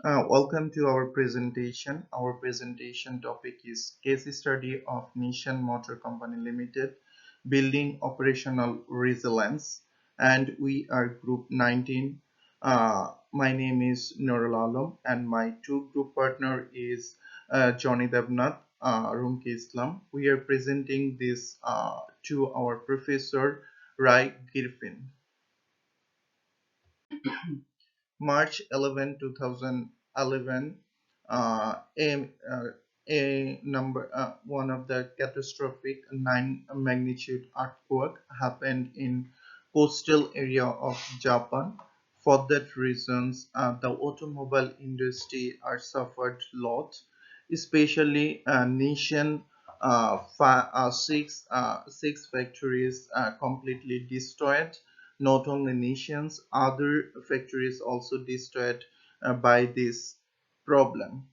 Welcome to our presentation. Our presentation topic is case study of Nissan Motor Company Limited, building operational resilience, and we are group 19. My name is Nurul and my two group partner is Jony Debnath, Rumki Islam. We are presenting this to our professor Rai Griffin. March 11, 2011, a number one of the catastrophic 9 magnitude earthquake happened in coastal area of Japan. For that reasons, the automobile industry are suffered lot, especially nation six factories completely destroyed. Not only nations, other factories also destroyed by this problem.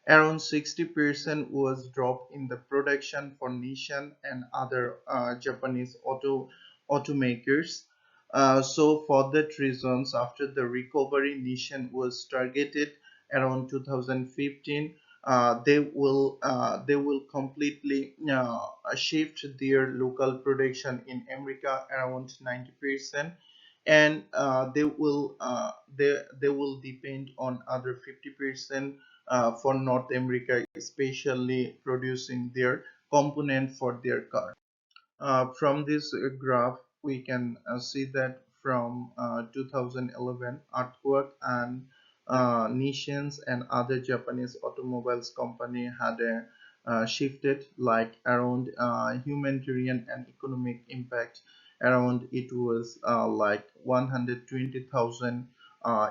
Around 60% was dropped in the production for Nissan and other Japanese automakers. So for that reasons, after the recovery, Nissan was targeted around 2015. They will completely shift their local production in America around 90%, and they will depend on other 50% for North America, especially producing their component for their car. From this graph, we can see that from 2011 earthquake and Nissans and other Japanese automobiles company had a shifted like around humanitarian and economic impact. Around it was like 120,000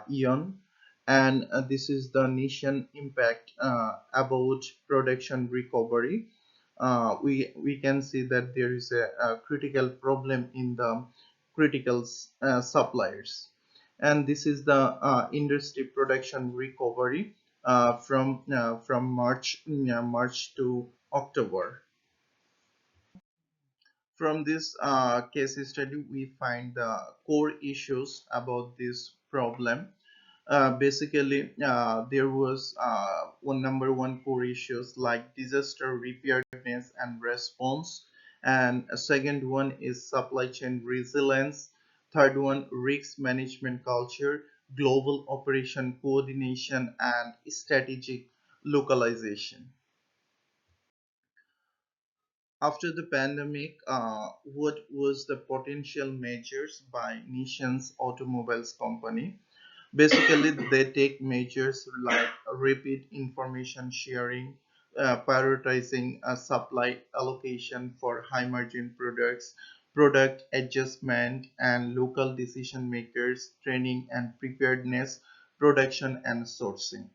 yen, and this is the Nissan impact about production recovery. We can see that there is a critical problem in the critical suppliers, and this is the industry production recovery from March to October. From this case study, we find the core issues about this problem. Basically, there was one core issues like disaster preparedness and response, and a second one is supply chain resilience. Third one, risk management culture, global operation coordination, and strategic localization. After the pandemic, what was the potential measures by Nissan's automobiles company? Basically, they take measures like rapid information sharing, prioritizing supply allocation for high margin products, product adjustment, and local decision makers, training and preparedness, production and sourcing.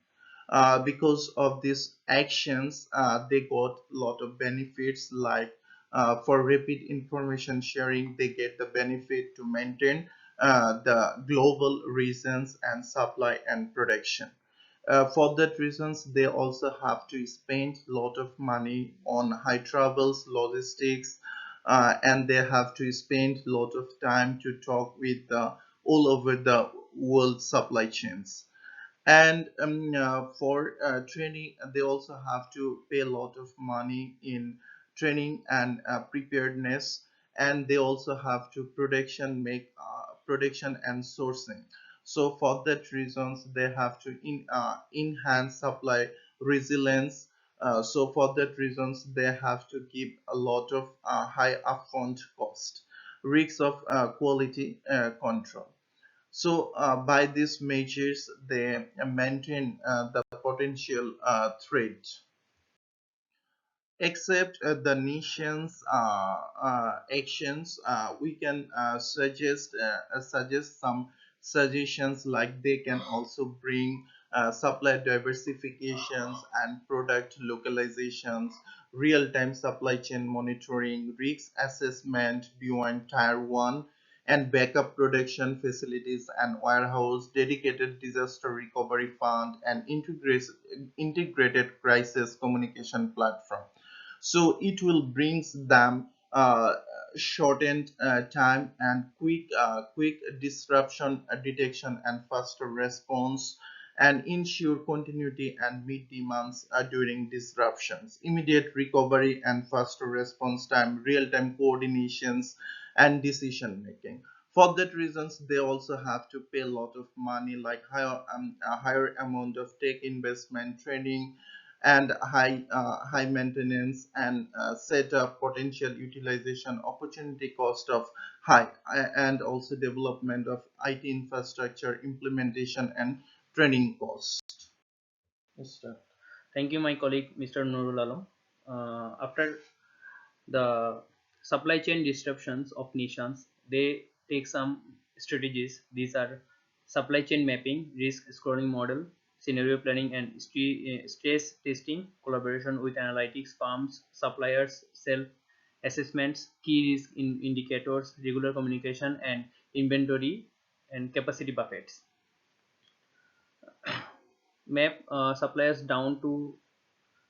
Because of these actions, they got a lot of benefits like for rapid information sharing, they get the benefit to maintain the global reasons and supply and production. For that reasons, they also have to spend a lot of money on high travels, logistics, and they have to spend a lot of time to talk with all over the world supply chains. And for training, they also have to pay a lot of money in training and preparedness, and they also have to production and sourcing. So for that reasons, they have to enhance supply resilience. So for that reasons, they have to give a lot of high upfront cost, risks of quality control. So by these measures, they maintain the potential threat. Except the nation's actions, we can suggest some suggestions like they can also bring supply diversifications and product localizations, real-time supply chain monitoring, risk assessment beyond tier 1, and backup production facilities and warehouse, dedicated disaster recovery fund, and integrated crisis communication platform. So it will brings them shortened time and quick disruption detection and faster response. and ensure continuity and meet demands during disruptions. Immediate recovery and faster response time, real-time coordinations, and decision making. For that reasons, they also have to pay a lot of money, like a higher amount of tech investment, training, and high maintenance and setup, potential utilization, opportunity cost of high, and also development of IT infrastructure, implementation, and training cost. Yes, sir. Thank you, my colleague, Mr. Nurul Alam. After the supply chain disruptions of nations, they take some strategies. These are supply chain mapping, risk scoring model, scenario planning, and stress testing, collaboration with analytics firms, suppliers, self assessments, key risk indicators, regular communication, and inventory and capacity buckets. Map suppliers down to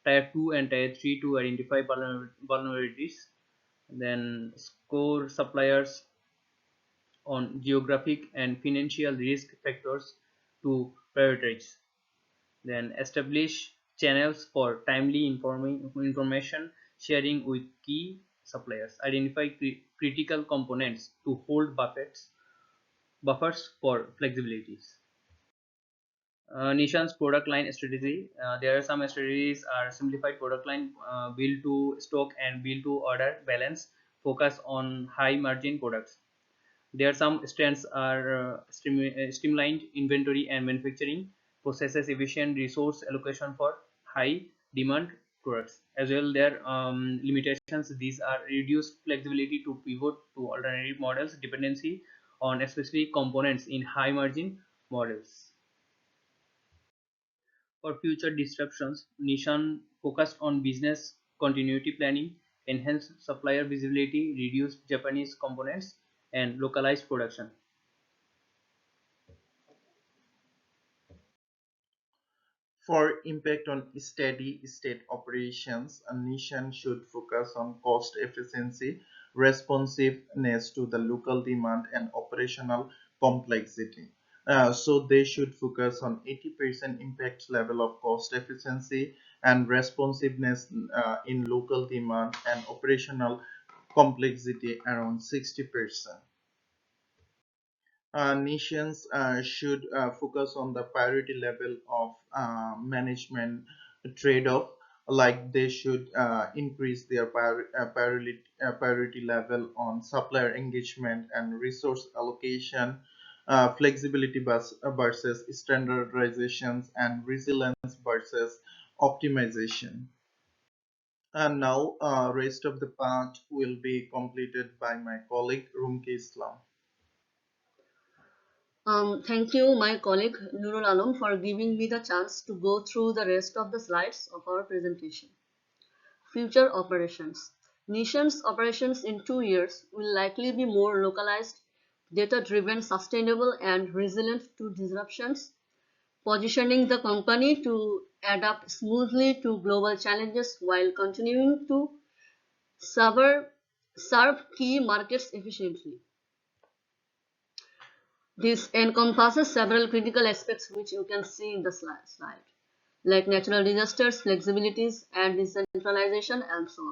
tier 2 and tier 3 to identify vulnerabilities, then score suppliers on geographic and financial risk factors to prioritize, then establish channels for timely information sharing with key suppliers, identify critical components to hold buffers for flexibilities. Nishan's product line strategy. There are some strategies are simplified product line, build to stock and build to order balance, focus on high margin products. There are some strengths are streamlined inventory and manufacturing processes, efficient resource allocation for high demand products. As well, there are limitations. These are reduced flexibility to pivot to alternative models, dependency on especially components in high margin models. For future disruptions, Nissan focused on business continuity planning, enhanced supplier visibility, reduced Japanese components, and localized production. For impact on steady state operations, a nation should focus on cost efficiency, responsiveness to the local demand, and operational complexity. So they should focus on 80% impact level of cost efficiency and responsiveness in local demand and operational complexity around 60%. Nations should focus on the priority level of management trade-off, like they should increase their priority level on supplier engagement and resource allocation, flexibility versus standardizations, and resilience versus optimization. And now rest of the part will be completed by my colleague Rumki Islam. Thank you, my colleague Nurul Alam, for giving me the chance to go through the rest of the slides of our presentation. Future operations. Nation's operations in 2 years will likely be more localized, data-driven, sustainable, and resilient to disruptions, positioning the company to adapt smoothly to global challenges while continuing to serve, serve key markets efficiently. This encompasses several critical aspects which you can see in the slide, like natural disasters, flexibilities, and decentralization, and so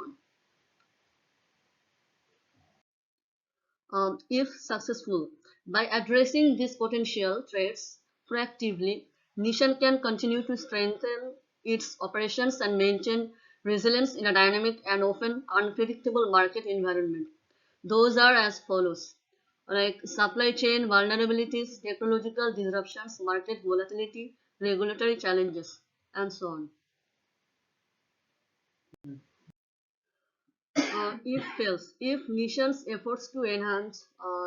on. If successful, by addressing these potential threats proactively, Nissan can continue to strengthen its operations and maintain resilience in a dynamic and often unpredictable market environment. Those are as follows, like supply chain vulnerabilities, technological disruptions, market volatility, regulatory challenges, and so on. If Nissan's efforts to enhance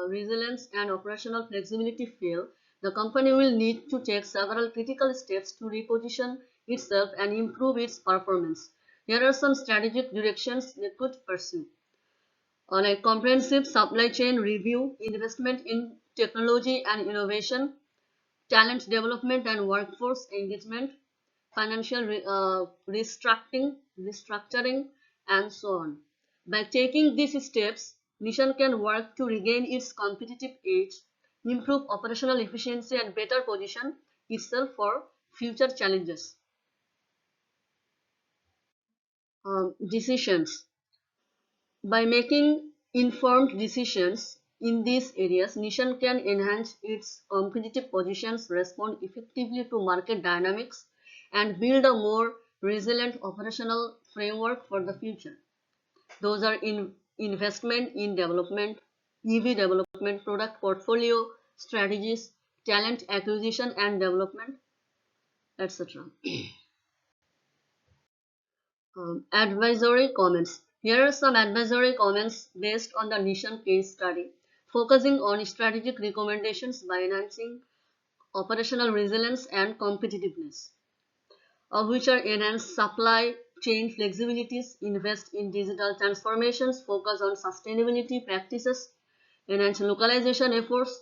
resilience and operational flexibility fail, the company will need to take several critical steps to reposition itself and improve its performance. Here are some strategic directions they could pursue. On a comprehensive supply chain review, investment in technology and innovation, talent development and workforce engagement, financial restructuring, and so on. By taking these steps, Nissan can work to regain its competitive edge, improve operational efficiency, and better position itself for future challenges. Decisions. By making informed decisions in these areas, Nissan can enhance its competitive positions, respond effectively to market dynamics, and build a more resilient operational framework for the future. Those are in investment in development, EV development, product portfolio strategies, talent acquisition and development, etc. Advisory comments. Here are some advisory comments based on the Nissan case study, focusing on strategic recommendations by enhancing operational resilience and competitiveness, of which are enhance supply chain flexibilities, invest in digital transformations, focus on sustainability practices, enhance localization efforts,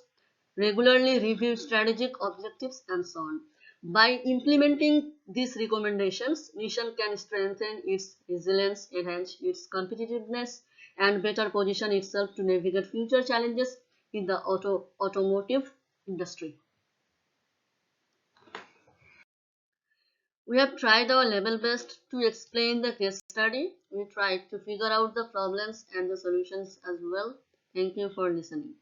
regularly review strategic objectives, and so on. By implementing these recommendations, Nissan can strengthen its resilience, enhance its competitiveness, and better position itself to navigate future challenges in the automotive industry. We have tried our level best to explain the case study. We tried to figure out the problems and the solutions as well. Thank you for listening.